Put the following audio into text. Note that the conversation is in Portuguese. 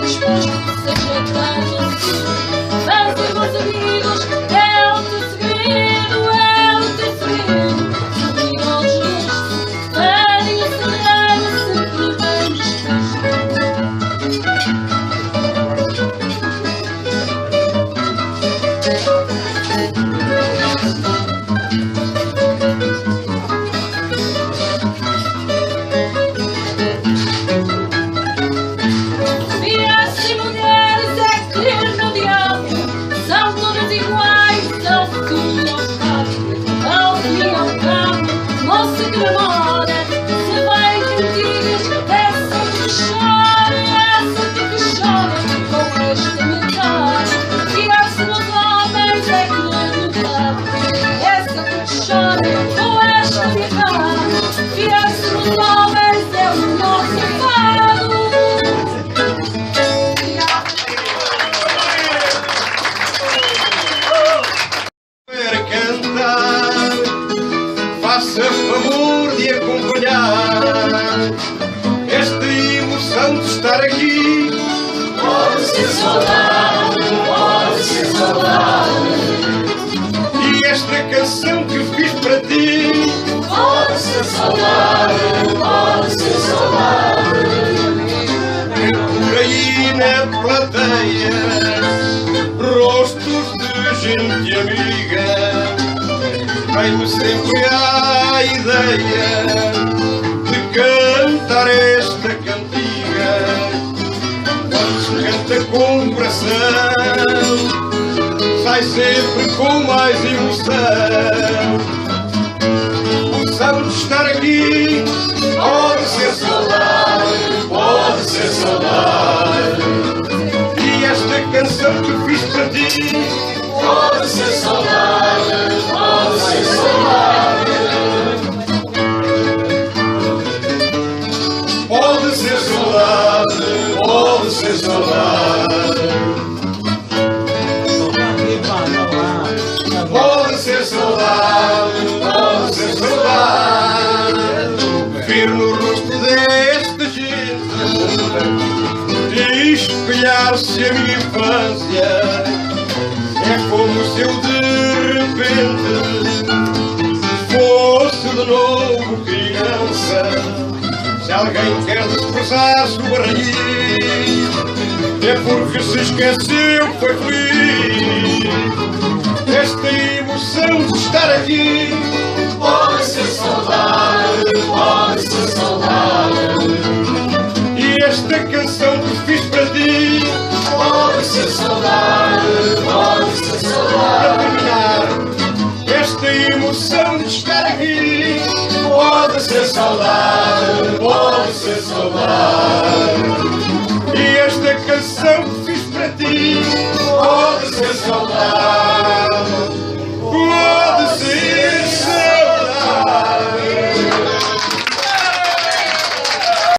disposto, seja tarde ou cedo. Fazer bons amigos é o teu segredo, é o teu segredo. Sorrir aos rostos, darem a saudade, sempre bem disposto. Crianças e mulheres é querer no diabo, são todas iguais, são tudo ao cabo, ao fim e ao cabo, moça que namora, se vai cantigas, é sempre que chora, com esta metade. Virar-se nos homens é querer no diabo, é sempre que chora, com esta metade. Virar-se nos homens é o nosso enfado. Faça favor de acompanhar esta emoção de estar aqui. Pode ser saudade, pode ser saudade. E esta canção que fiz para ti. Pode ser saudade, pode ser saudade. Por aí na plateia, rostos de gente amiga. Vem-me sempre à ideia de cantar esta cantiga. Quando se canta com o coração, sai sempre com mais emoção. O sábado de estar aqui pode ser saudade, pode ser saudade. E esta canção que fiz para ti Pode ser saudade, pode ser saudade. pode ser saudade, pode ser saudade. Pode ser saudade, pode ser saudade. Ver no rosto desta gente e espelhar-se a minha infância. É como se eu de repente fosse de novo criança. Se alguém quer desprezar sua raiz, é porque se esqueceu que foi feliz. Esta emoção de estar aqui Pode ser saudade, pode ser saudade. e esta canção que fiz para ti. Pode ser saudade, pode ser saudade. Para terminar, esta emoção de estar aqui Pode ser saudade, pode ser saudade. e esta canção que fiz para ti. Pode ser saudade.